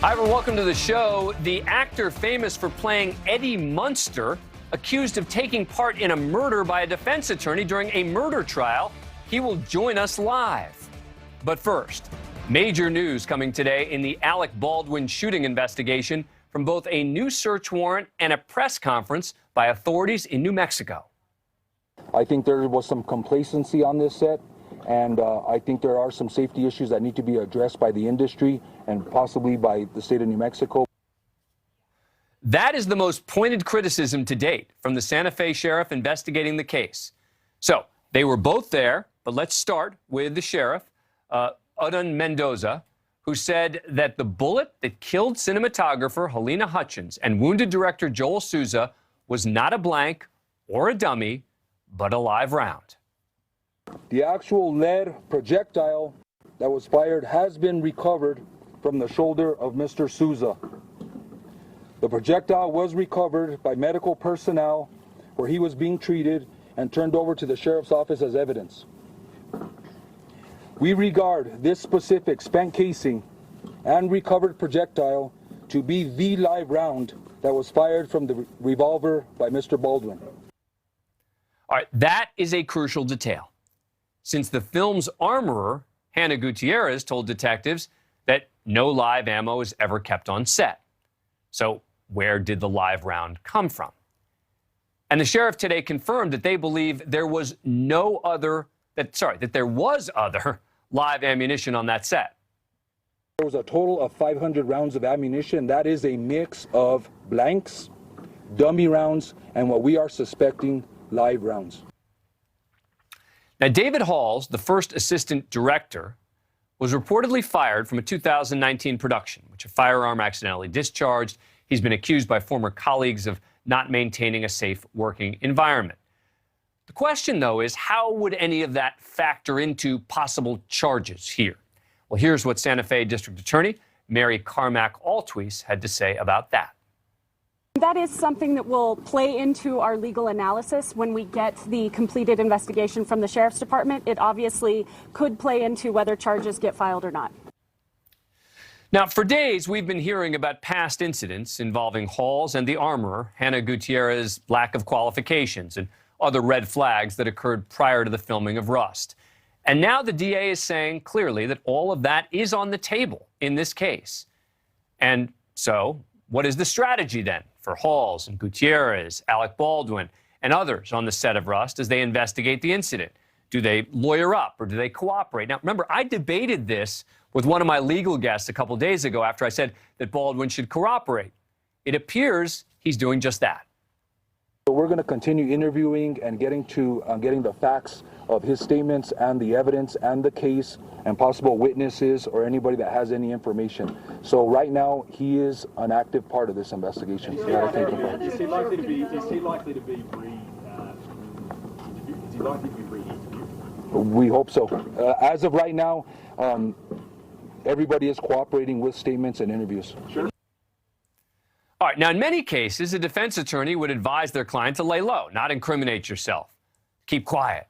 Hi, everyone. Welcome to the show. The actor famous for playing Eddie Munster, accused of taking part in a murder by a defense attorney during a murder trial. He will join us live. But first, major news coming today in the Alec Baldwin shooting investigation from both a new search warrant and a press conference by authorities in New Mexico. I think there was some complacency on this set, and I think there are some safety issues that need to be addressed by the industry and possibly by the state of New Mexico. That is the most pointed criticism to date from the Santa Fe sheriff investigating the case. So they were both there, but let's start with the sheriff, Udon Mendoza, who said that the bullet that killed cinematographer Helena Hutchins and wounded director Joel Souza was not a blank or a dummy, but a live round. The actual lead projectile that was fired has been recovered from the shoulder of Mr. Souza. The projectile was recovered by medical personnel where he was being treated and turned over to the sheriff's office as evidence. We regard this specific spent casing and recovered projectile to be the live round that was fired from the revolver by Mr. Baldwin. All right, that is a crucial detail, since the film's armorer, Hannah Gutierrez, told detectives that no live ammo is ever kept on set. So where did the live round come from? And the sheriff today confirmed that they believe there was that there was other live ammunition on that set. There was a total of 500 rounds of ammunition. That is a mix of blanks, dummy rounds, and what we are suspecting, live rounds. Now, David Halls, the first assistant director, was reportedly fired from a 2019 production, which a firearm accidentally discharged. He's been accused by former colleagues of not maintaining a safe working environment. The question, though, is how would any of that factor into possible charges here? Well, here's what Santa Fe District Attorney Mary Carmack Altwies had to say about that. That is something that will play into our legal analysis when we get the completed investigation from the Sheriff's Department. It obviously could play into whether charges get filed or not. Now, for days, we've been hearing about past incidents involving Halls and the armorer, Hannah Gutierrez's lack of qualifications and other red flags that occurred prior to the filming of Rust. And now the DA is saying clearly that all of that is on the table in this case. And so, what is the strategy then for Halls and Gutierrez, Alec Baldwin, and others on the set of Rust as they investigate the incident? Do they lawyer up or do they cooperate? Now, remember, I debated this with one of my legal guests a couple days ago after I said that Baldwin should cooperate. It appears he's doing just that. So we're going to continue interviewing and getting the facts of his statements and the evidence and the case and possible witnesses or anybody that has any information. So right now, he is an active part of this investigation. Is he likely to be re-interviewed? We hope so. As of right now, everybody is cooperating with statements and interviews. Sure. All right. Now, in many cases, a defense attorney would advise their client to lay low, not incriminate yourself, keep quiet.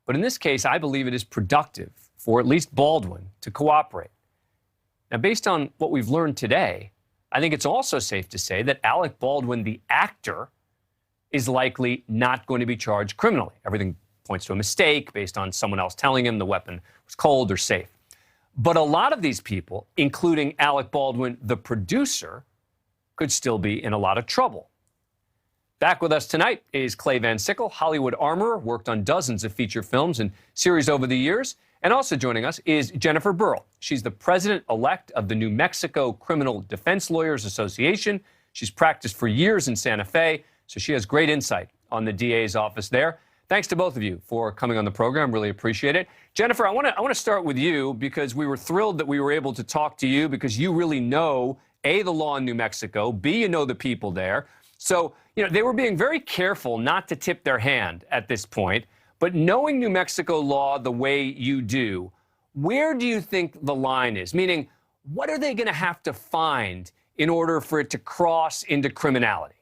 But in this case, I believe it is productive for at least Baldwin to cooperate. Now, based on what we've learned today, I think it's also safe to say that Alec Baldwin, the actor, is likely not going to be charged criminally. Everything points to a mistake based on someone else telling him the weapon was cold or safe. But a lot of these people, including Alec Baldwin, the producer, could still be in a lot of trouble. Back with us tonight is Clay Van Sickle, Hollywood armorer, worked on dozens of feature films and series over the years. And also joining us is Jennifer Burrill. She's the president-elect of the New Mexico Criminal Defense Lawyers Association. She's practiced for years in Santa Fe, so she has great insight on the DA's office there. Thanks to both of you for coming on the program. Really appreciate it. Jennifer, I want to start with you because we were thrilled that we were able to talk to you because you really know, A, the law in New Mexico, B, you know the people there. So, they were being very careful not to tip their hand at this point. But knowing New Mexico law the way you do, where do you think the line is? Meaning, what are they going to have to find in order for it to cross into criminality?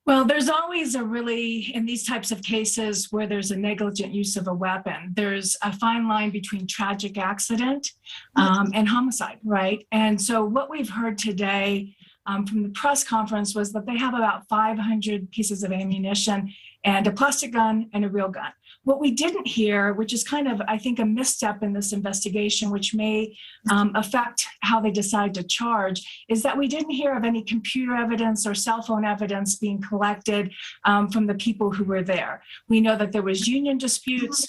Well, there's always in these types of cases where there's a negligent use of a weapon, there's a fine line between tragic accident and homicide, right? And so what we've heard today from the press conference was that they have about 500 pieces of ammunition and a plastic gun and a real gun. What we didn't hear, which is kind of, I think, a misstep in this investigation, which may affect how they decide to charge, is that we didn't hear of any computer evidence or cell phone evidence being collected from the people who were there. We know that there was union disputes,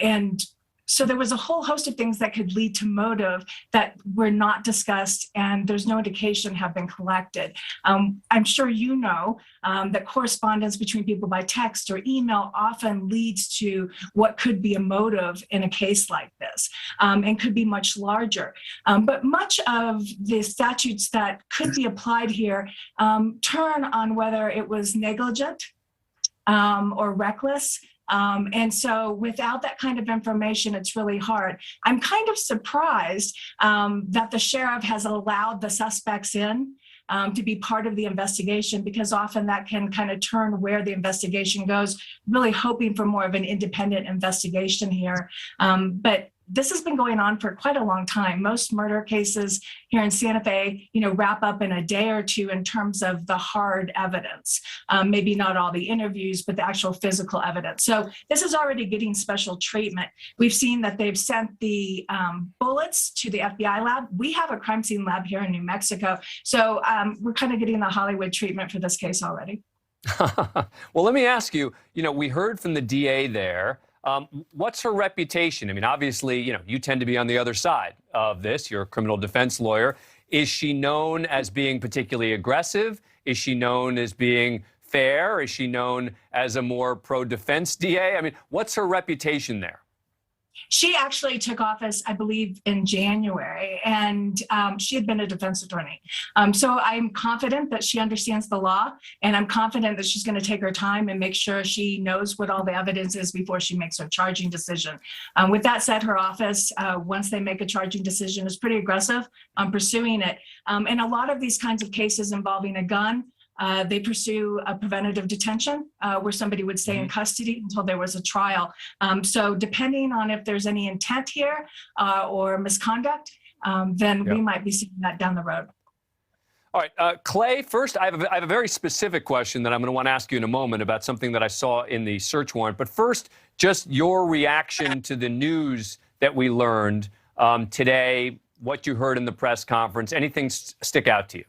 and so there was a whole host of things that could lead to motive that were not discussed, and there's no indication have been collected. I'm sure you know that correspondence between people by text or email often leads to what could be a motive in a case like this, and could be much larger. But much of the statutes that could be applied here turn on whether it was negligent or reckless. And so without that kind of information, it's really hard. I'm kind of surprised that the sheriff has allowed the suspects in to be part of the investigation, because often that can kind of turn where the investigation goes, really hoping for more of an independent investigation here. But this has been going on for quite a long time. Most murder cases here in Santa Fe, wrap up in a day or two in terms of the hard evidence. Maybe not all the interviews, but the actual physical evidence. So this is already getting special treatment. We've seen that they've sent the bullets to the FBI lab. We have a crime scene lab here in New Mexico. So we're kind of getting the Hollywood treatment for this case already. Well, let me ask you, we heard from the DA there. What's her reputation? I mean, obviously, you tend to be on the other side of this. You're a criminal defense lawyer. Is she known as being particularly aggressive? Is she known as being fair? Is she known as a more pro-defense DA? I mean, what's her reputation there? She actually took office, I believe, in January, and she had been a defense attorney. So I'm confident that she understands the law, and I'm confident that she's going to take her time and make sure she knows what all the evidence is before she makes her charging decision. With that said, her office, once they make a charging decision, is pretty aggressive on pursuing it. And a lot of these kinds of cases involving a gun, they pursue a preventative detention where somebody would stay in custody until there was a trial. So depending on if there's any intent here or misconduct, then we might be seeing that down the road. All right, Clay, first, I have a very specific question that I'm going to want to ask you in a moment about something that I saw in the search warrant. But first, just your reaction to the news that we learned today, what you heard in the press conference, anything stick out to you?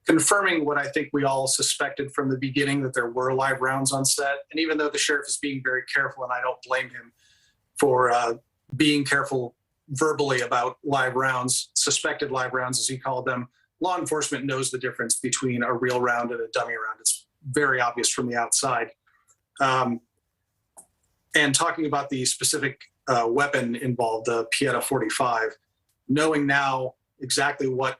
Confirming what I think we all suspected from the beginning, that there were live rounds on set. And even though the sheriff is being very careful, and I don't blame him for being careful verbally about live rounds, suspected live rounds, as he called them, law enforcement knows the difference between a real round and a dummy round. It's very obvious from the outside. And talking about the specific weapon involved, the Pieta 45, knowing now exactly what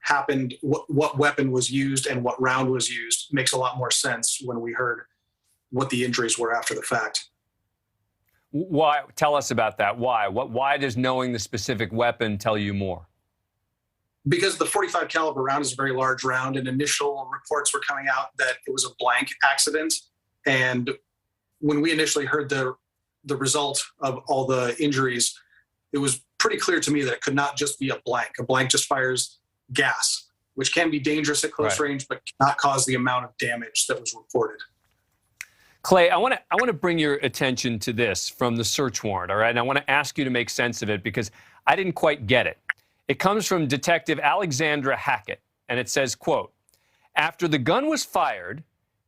happened, what weapon was used and what round was used, makes a lot more sense when we heard what the injuries were after the fact. Why? Tell us about that. Why? Why does knowing the specific weapon tell you more? Because the 45 caliber round is a very large round, and initial reports were coming out that it was a blank accident. And when we initially heard the result of all the injuries, it was pretty clear to me that it could not just be a blank. A blank just fires gas, which can be dangerous at close range, but cannot cause the amount of damage that was reported. Clay, I want to bring your attention to this from the search warrant, all right? And I want to ask you to make sense of it because I didn't quite get it. It comes from Detective Alexandra Hackett, and it says, quote, "After the gun was fired,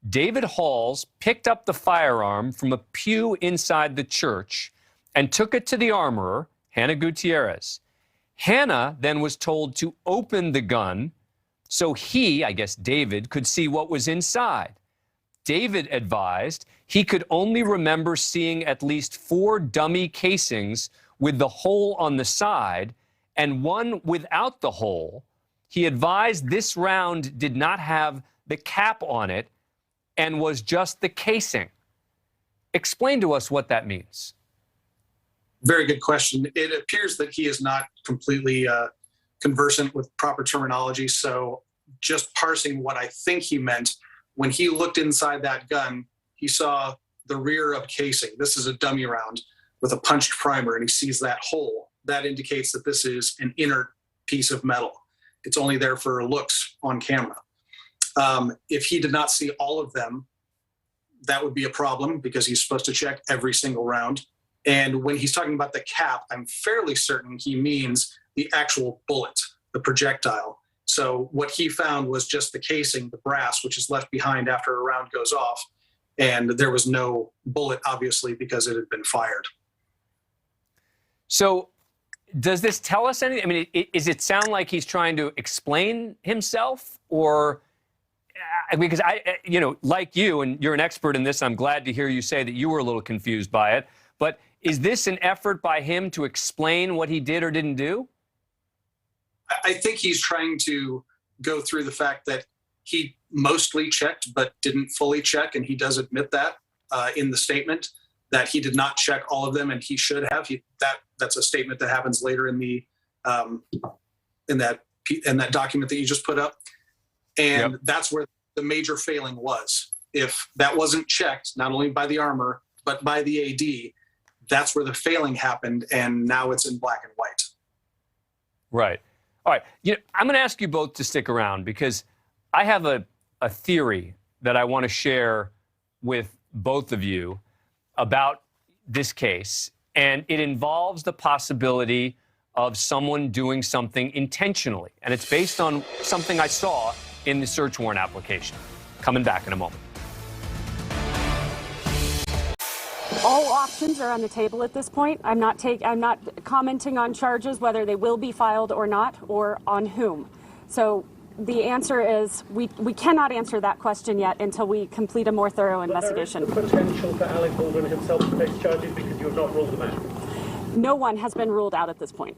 David Halls picked up the firearm from a pew inside the church and took it to the armorer, Hannah Gutierrez. Hannah then was told to open the gun so he, I guess David, could see what was inside. David advised he could only remember seeing at least 4 dummy casings with the hole on the side and one without the hole. He advised this round did not have the cap on it and was just the casing." Explain to us what that means. Very good question. It appears that he is not completely conversant with proper terminology. So just parsing what I think he meant, when he looked inside that gun, he saw the rear of casing. This is a dummy round with a punched primer, and he sees that hole. That indicates that this is an inert piece of metal. It's only there for looks on camera. If he did not see all of them, that would be a problem because he's supposed to check every single round. And when he's talking about the cap, I'm fairly certain he means the actual bullet, the projectile. So what he found was just the casing, the brass, which is left behind after a round goes off. And there was no bullet, obviously, because it had been fired. So does this tell us anything? I mean, does it sound like he's trying to explain himself, or because like you, and you're an expert in this, I'm glad to hear you say that you were a little confused by it. But is this an effort by him to explain what he did or didn't do? I think he's trying to go through the fact that he mostly checked but didn't fully check, and he does admit that in the statement, that he did not check all of them, and he should have. That's a statement that happens later in the in that document that you just put up, and yep. That's where the major failing was. If that wasn't checked, not only by the armor but by the AD, that's where the failing happened, and now it's in black and white. Right. All right. I'm going to ask you both to stick around because I have a theory that I want to share with both of you about this case, and it involves the possibility of someone doing something intentionally, and it's based on something I saw in the search warrant application. Coming back in a moment. All options are on the table at this point. I'm not commenting on charges, whether they will be filed or not, or on whom. So the answer is we cannot answer that question yet until we complete a more thorough investigation. But there is the potential for Alec Baldwin himself to face charges because you have not ruled them out. No one has been ruled out at this point.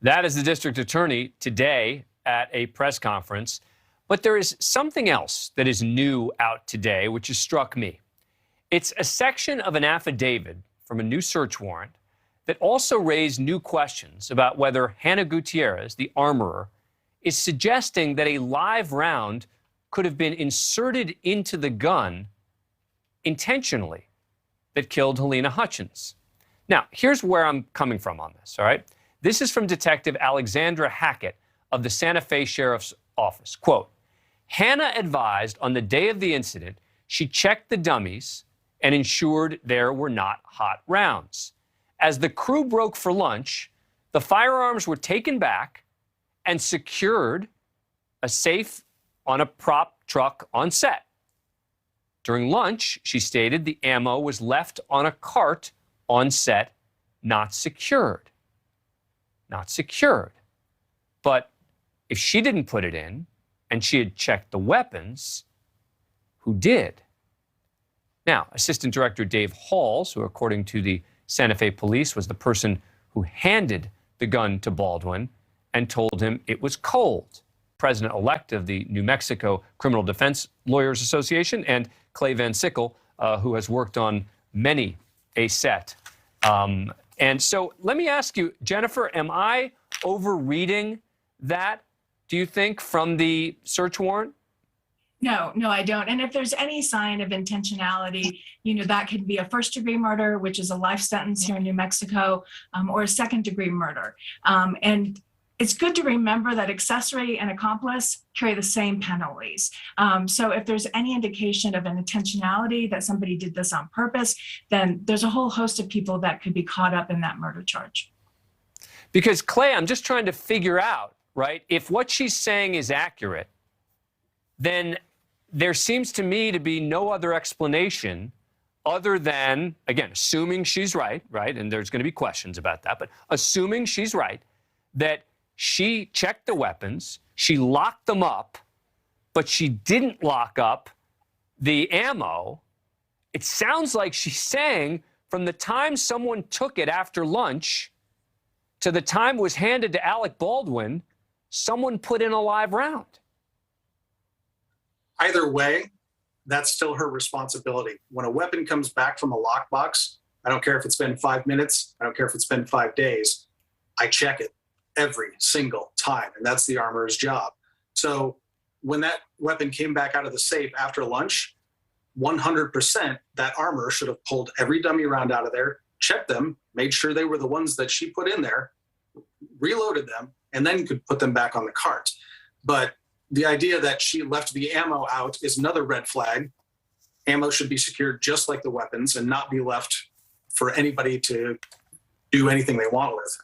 That is the district attorney today at a press conference. But there is something else that is new out today, which has struck me. It's a section of an affidavit from a new search warrant that also raised new questions about whether Hannah Gutierrez, the armorer, is suggesting that a live round could have been inserted into the gun intentionally that killed Helena Hutchins. Now, here's where I'm coming from on this, all right? This is from Detective Alexandra Hackett of the Santa Fe Sheriff's Office. Quote, Hannah advised on the day of the incident she checked the dummies and ensured there were not hot rounds. As the crew broke for lunch, the firearms were taken back and secured a safe on a prop truck on set. During lunch, she stated the ammo was left on a cart on set, not secured. Not secured. But if she didn't put it in and she had checked the weapons, who did? Now, Assistant Director Dave Halls, who according to the Santa Fe police was the person who handed the gun to Baldwin and told him it was cold. President-elect of the New Mexico Criminal Defense Lawyers Association, and Clay Van Sickle, who has worked on many a set. And so let me ask you, Jennifer, am I overreading that, do you think, from the search warrant? No, I don't. And if there's any sign of intentionality, that could be a first-degree murder, which is a life sentence here in New Mexico, or a second-degree murder. And it's good to remember that accessory and accomplice carry the same penalties. So if there's any indication of an intentionality that somebody did this on purpose, then there's a whole host of people that could be caught up in that murder charge. Because, Clay, I'm just trying to figure out, right, if what she's saying is accurate, then there seems to me to be no other explanation other than, again, assuming she's right, and there's going to be questions about that, but assuming she's right, that she checked the weapons, she locked them up, but she didn't lock up the ammo. It sounds like she's saying from the time someone took it after lunch to the time it was handed to Alec Baldwin, someone put in a live round. Either way, that's still her responsibility. When a weapon comes back from a lockbox, I don't care if it's been 5 minutes, I don't care if it's been 5 days, I check it every single time, and that's the armorer's job. So when that weapon came back out of the safe after lunch, 100% that armor should have pulled every dummy round out of there, checked them, made sure they were the ones that she put in there, reloaded them, and then could put them back on the cart. But the idea that she left the ammo out is another red flag. Ammo should be secured just like the weapons and not be left for anybody to do anything they want with.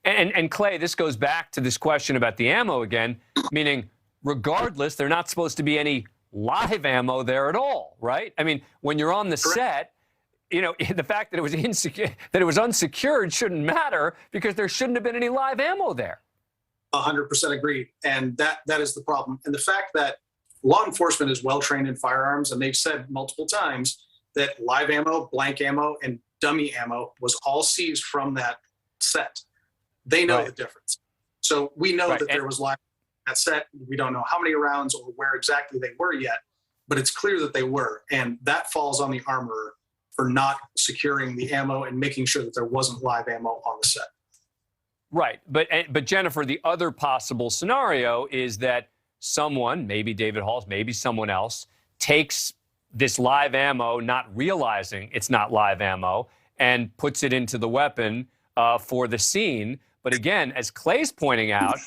And Clay, this goes back to this question about the ammo again, meaning regardless, there's not supposed to be any live ammo there at all, right? I mean, when you're on the set, you know, the fact that it was unsecured shouldn't matter because there shouldn't have been any live ammo there. 100% agreed. And that is the problem. And the fact that law enforcement is well trained in firearms, and they've said multiple times that live ammo, blank ammo, and dummy ammo was all seized from that set. They know the difference. So we know that there was live ammo in that set. We don't know how many rounds or where exactly they were yet, but it's clear that they were. And that falls on the armorer for not securing the ammo and making sure that there wasn't live ammo on the set. Right. But Jennifer, the other possible scenario is that someone, maybe David Halls, maybe someone else, takes this live ammo, not realizing it's not live ammo, and puts it into the weapon for the scene. But again, as Clay's pointing out,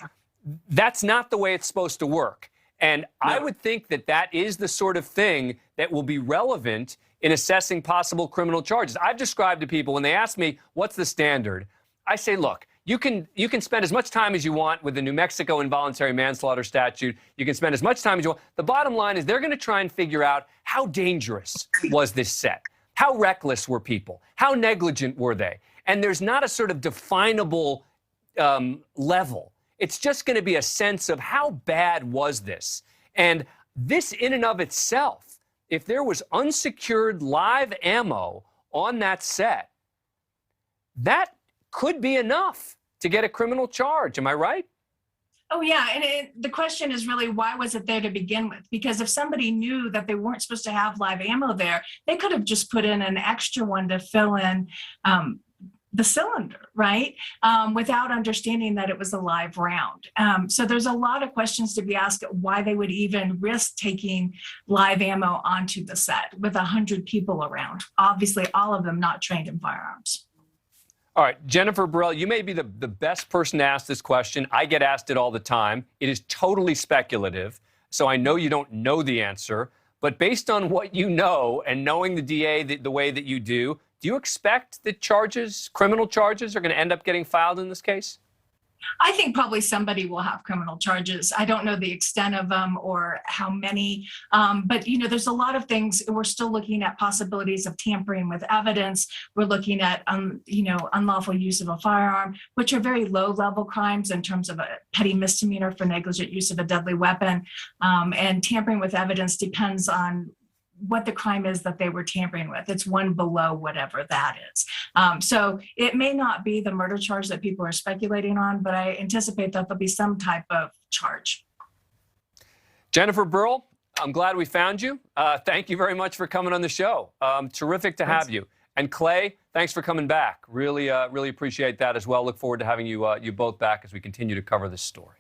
that's not the way it's supposed to work. And I would think that that is the sort of thing that will be relevant in assessing possible criminal charges. I've described to people when they ask me, what's the standard? I say, look, you can spend as much time as you want with the New Mexico involuntary manslaughter statute. You can spend as much time as you want. The bottom line is they're going to try and figure out how dangerous was this set? How reckless were people? How negligent were they? And there's not a sort of definable level. It's just going to be a sense of how bad was this? And this in and of itself, if there was unsecured live ammo on that set, that could be enough to get a criminal charge. Am I right? Oh, yeah. And the question is really, why was it there to begin with? Because if somebody knew that they weren't supposed to have live ammo there, they could have just put in an extra one to fill in the cylinder, right? Without understanding that it was a live round. So there's a lot of questions to be asked why they would even risk taking live ammo onto the set with 100 people around. Obviously, all of them not trained in firearms. All right, Jennifer Burrill, you may be the best person to ask this question. I get asked it all the time. It is totally speculative, so I know you don't know the answer. But based on what you know and knowing the DA the way that you do you expect that criminal charges, are going to end up getting filed in this case? I think probably somebody will have criminal charges. I don't know the extent of them or how many, but there's a lot of things. We're still looking at possibilities of tampering with evidence. We're looking at, unlawful use of a firearm, which are very low-level crimes in terms of a petty misdemeanor for negligent use of a deadly weapon. And tampering with evidence depends on what the crime is that they were tampering with. It's one below whatever that is. So it may not be the murder charge that people are speculating on, but I anticipate that there'll be some type of charge. Jennifer Burrill, I'm glad we found you. Thank you very much for coming on the show. Terrific to have you. And Clay, thanks for coming back. Really appreciate that as well. Look forward to having you both back as we continue to cover this story.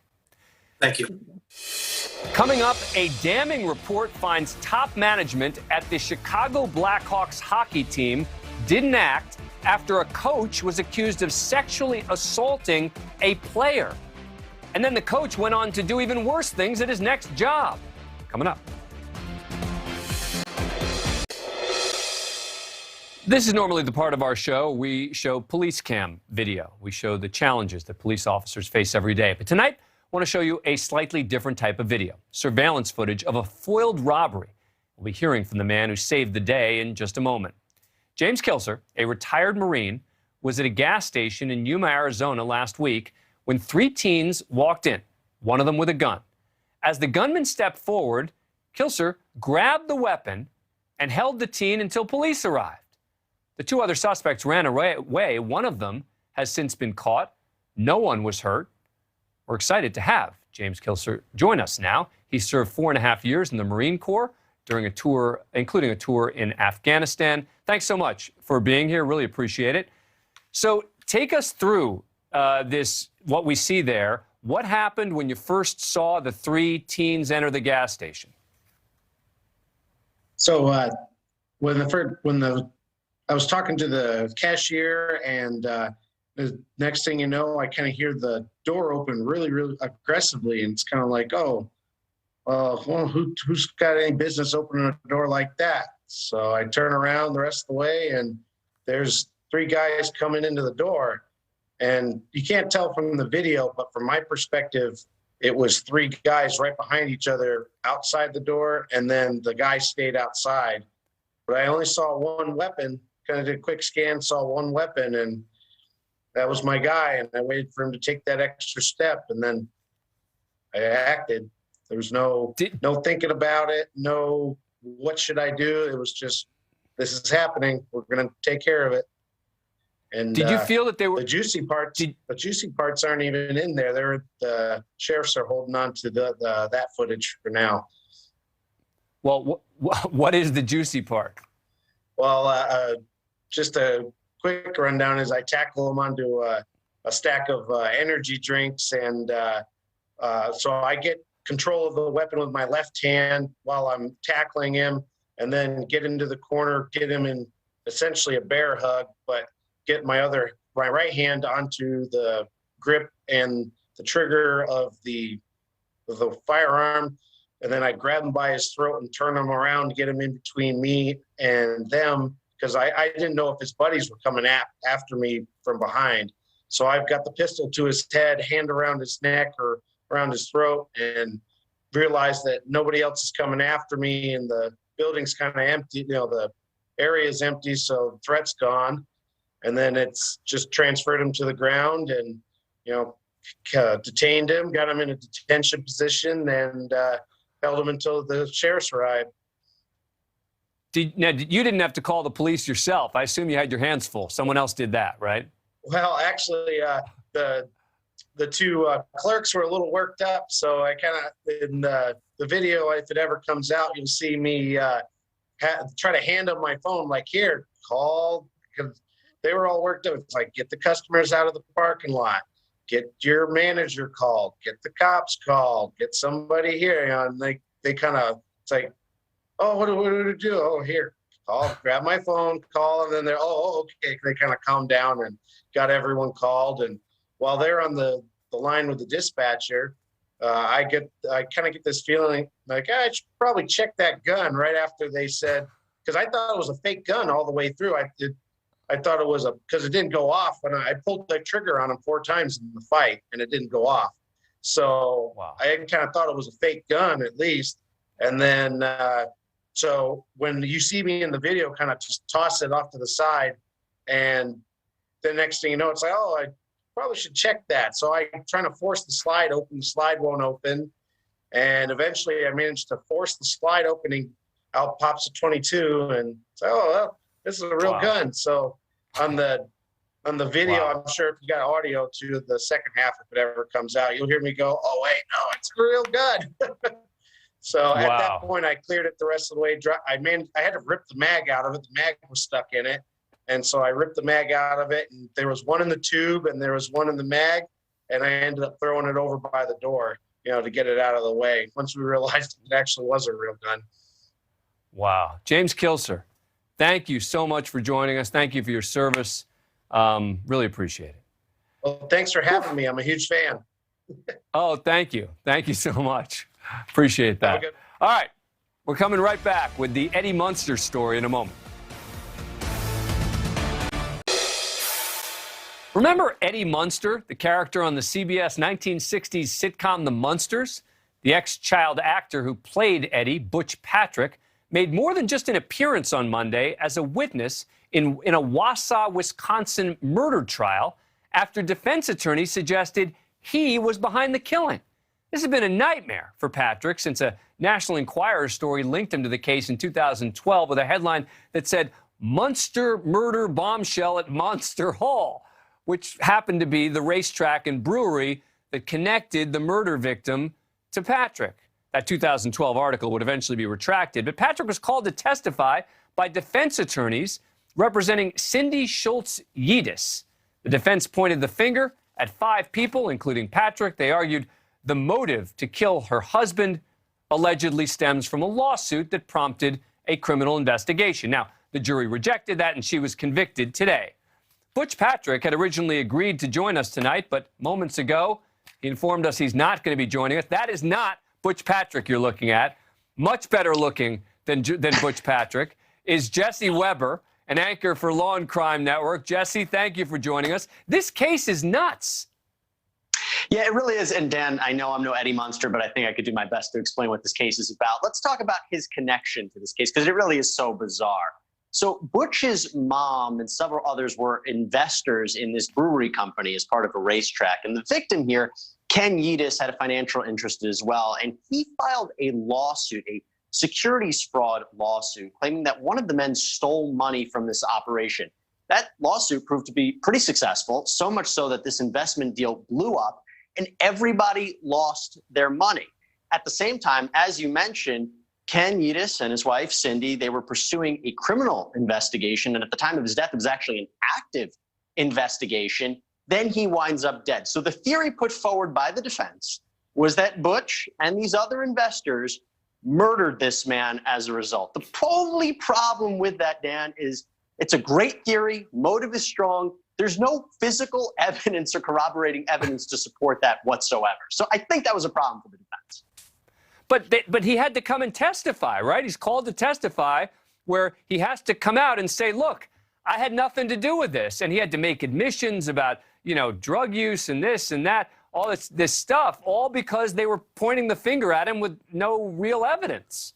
Thank you. Coming up, a damning report finds top management at the Chicago Blackhawks hockey team didn't act after a coach was accused of sexually assaulting a player. And then the coach went on to do even worse things at his next job. Coming up. This is normally the part of our show we show police cam video. We show the challenges that police officers face every day. But tonight, I want to show you a slightly different type of video, surveillance footage of a foiled robbery. We'll be hearing from the man who saved the day in just a moment. James Kilser, a retired Marine, was at a gas station in Yuma, Arizona last week when 3 teens walked in, one of them with a gun. As the gunman stepped forward, Kilser grabbed the weapon and held the teen until police arrived. The 2 other suspects ran away. One of them has since been caught. No one was hurt. We're excited to have James Kilser join us now. He served 4.5 years in the Marine Corps during a tour, including a tour in Afghanistan. Thanks so much for being here. Really appreciate it. So take us through what we see there. what happened when you first saw the three teens enter the gas station? So when I was talking to the cashier, and the next thing you know, I kind of hear the door open really, really aggressively, and it's kind of like, oh, well, who's got any business opening a door like that? So I turn around the rest of the way, and there's three guys coming into the door, and you can't tell from the video, but from my perspective, it was three guys right behind each other outside the door, and then the guy stayed outside. But I only saw one weapon, kind of did a quick scan, saw one weapon, and that was my guy, and I waited for him to take that extra step, and then I acted. There was no thinking about it, no what should I do. It was just, this is happening. We're going to take care of it. And did you feel that they were the juicy parts? The juicy parts aren't even in there. The sheriffs are holding on to that footage for now. Well, what is the juicy part? Well, just a quick rundown is I tackle them onto a stack of energy drinks, and so I get control of the weapon with my left hand while I'm tackling him, and then get into the corner, get him in essentially a bear hug, but get my right hand onto the grip and the trigger of the firearm, and then I grab him by his throat and turn him around to get him in between me and them, because I didn't know if his buddies were coming after me from behind. So I've got the pistol to his head, hand around his neck or around his throat, and realize that nobody else is coming after me, and the building's kind of empty. The area is empty, so the threat's gone. And then it's just transferred him to the ground, and detained him, got him in a detention position, and held him until the sheriffs arrived. You didn't have to call the police yourself. I assume you had your hands full. Someone else did that, right? Well, actually, the two clerks were a little worked up, so I kind of, in the video, if it ever comes out, you'll see me try to hand them my phone, like, here, call, because they were all worked up. It's like, get the customers out of the parking lot, get your manager called, get the cops called, get somebody here. And they kind of, it's like, oh, what do we do? Oh, here, call, grab my phone, call, and then they're, oh, okay. They kind of calmed down and got everyone called. And while they're on the line with the dispatcher, I kind of get this feeling like, I should probably check that gun right after they said, because I thought it was a fake gun all the way through. I thought it was because it didn't go off, and I pulled the trigger on him 4 times in the fight, and it didn't go off. So wow. I kind of thought it was a fake gun at least. And then, so when you see me in the video, kind of just toss it off to the side, and the next thing you know, it's like, oh, I probably should check that. So I'm trying to force the slide open. The slide won't open. And eventually I managed to force the slide opening. Out pops a 22, and say, oh, well, this is a real wow. gun. So on the video, wow. I'm sure if you got audio to the second half, if it ever comes out, you'll hear me go, oh, wait, no, it's a real gun. So at that point, I cleared it the rest of the way. I had to rip the mag out of it. The mag was stuck in it. And so I ripped the mag out of it, and there was one in the tube and there was one in the mag, and I ended up throwing it over by the door, to get it out of the way once we realized it actually was a real gun. Wow. James Kilser, thank you so much for joining us. Thank you for your service. Really appreciate it. Well, thanks for having me. I'm a huge fan. Oh, thank you. Thank you so much. Appreciate that. All right. We're coming right back with the Eddie Munster story in a moment. Remember Eddie Munster, the character on the CBS 1960s sitcom The Munsters? The ex-child actor who played Eddie, Butch Patrick, made more than just an appearance on Monday as a witness in a Wausau, Wisconsin murder trial after defense attorneys suggested he was behind the killing. This has been a nightmare for Patrick since a National Enquirer story linked him to the case in 2012 with a headline that said, Munster murder bombshell at Monster Hall, which happened to be the racetrack and brewery that connected the murder victim to Patrick. That 2012 article would eventually be retracted, but Patrick was called to testify by defense attorneys representing Cindy Schultz-Yedis. The defense pointed the finger at 5 people, including Patrick. They argued the motive to kill her husband allegedly stems from a lawsuit that prompted a criminal investigation. Now, the jury rejected that, and she was convicted today. Butch Patrick had originally agreed to join us tonight, but moments ago, he informed us he's not going to be joining us. That is not Butch Patrick you're looking at. Much better looking than Butch Patrick is Jesse Weber, an anchor for Law and Crime Network. Jesse, thank you for joining us. This case is nuts. Yeah, it really is. And Dan, I know I'm no Eddie Munster, but I think I could do my best to explain what this case is about. Let's talk about his connection to this case, because it really is so bizarre. So Butch's mom and several others were investors in this brewery company as part of a racetrack. And the victim here, Ken Yeatis, had a financial interest as well. And he filed a lawsuit, a securities fraud lawsuit, claiming that one of the men stole money from this operation. That lawsuit proved to be pretty successful, so much so that this investment deal blew up and everybody lost their money. At the same time, as you mentioned, Ken Yeatis and his wife, Cindy, they were pursuing a criminal investigation. And at the time of his death, it was actually an active investigation. Then he winds up dead. So the theory put forward by the defense was that Butch and these other investors murdered this man as a result. The only problem with that, Dan, is it's a great theory. Motive is strong. There's no physical evidence or corroborating evidence to support that whatsoever. So I think that was a problem for the defense. But he had to come and testify, right? He's called to testify, where he has to come out and say, look, I had nothing to do with this. And he had to make admissions about, drug use and this and that, all this stuff, all because they were pointing the finger at him with no real evidence.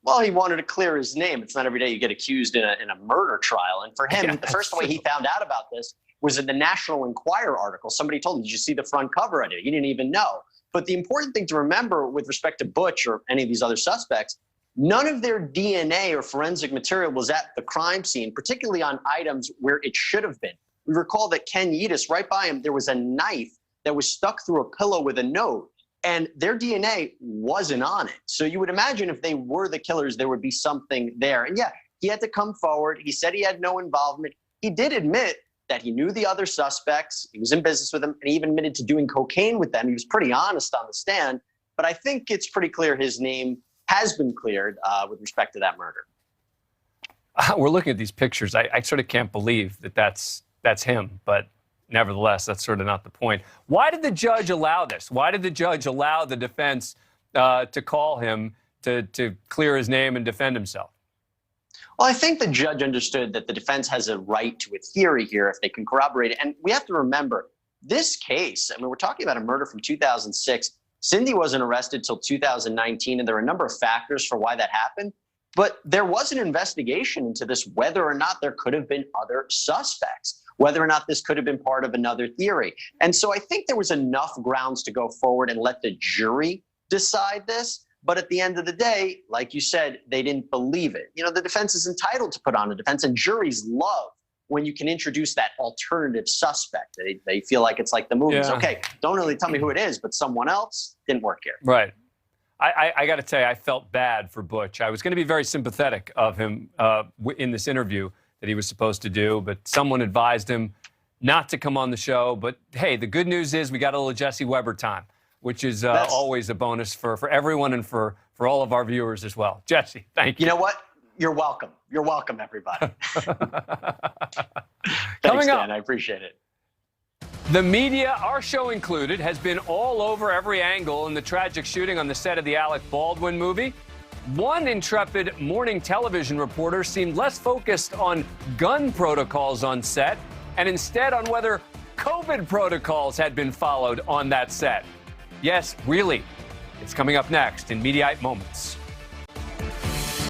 Well, he wanted to clear his name. It's not every day you get accused in a murder trial. And for him, the first way he found out about this was in the National Enquirer article. Somebody told him, did you see the front cover of it? He didn't even know. But the important thing to remember with respect to Butch or any of these other suspects, none of their DNA or forensic material was at the crime scene, particularly on items where it should have been. We recall that Ken Yeatis, right by him, there was a knife that was stuck through a pillow with a note, and their DNA wasn't on it. So you would imagine if they were the killers, there would be something there. And yeah, he had to come forward. He said he had no involvement. He did admit that he knew the other suspects. He was in business with them, and he even admitted to doing cocaine with them. He was pretty honest on the stand. But I think it's pretty clear his name has been cleared with respect to that murder. We're looking at these pictures. I sort of can't believe that that's him, but nevertheless, that's sort of not the point. Why did the judge allow this? Why did the judge allow the defense to call him to clear his name and defend himself? Well, I think the judge understood that the defense has a right to a theory here if they can corroborate it. And we have to remember, this case, I mean, we're talking about a murder from 2006. Cindy wasn't arrested till 2019, and there are a number of factors for why that happened. But there was an investigation into this, whether or not there could have been other suspects, whether or not this could have been part of another theory. And so I think there was enough grounds to go forward and let the jury decide this. But at the end of the day, like you said, they didn't believe it. The defense is entitled to put on a defense, and juries love when you can introduce that alternative suspect. They feel like it's like the movies. Yeah. Okay, don't really tell me who it is, but someone else didn't work here. Right. I got to tell you, I felt bad for Butch. I was going to be very sympathetic of him in this interview that he was supposed to do, but someone advised him not to come on the show. But hey, the good news is we got a little Jesse Weber time, which is always a bonus for everyone and for all of our viewers as well. Jesse, thank you. You know what? You're welcome. You're welcome, everybody. Coming Thanks, up, Dan. I appreciate it. the media, our show included, has been all over every angle in the tragic shooting on the set of the Alec Baldwin movie. One intrepid morning television reporter seemed less focused on gun protocols on set and instead on whether COVID protocols had been followed on that set. Yes, really. It's coming up next in Mediaite Moments.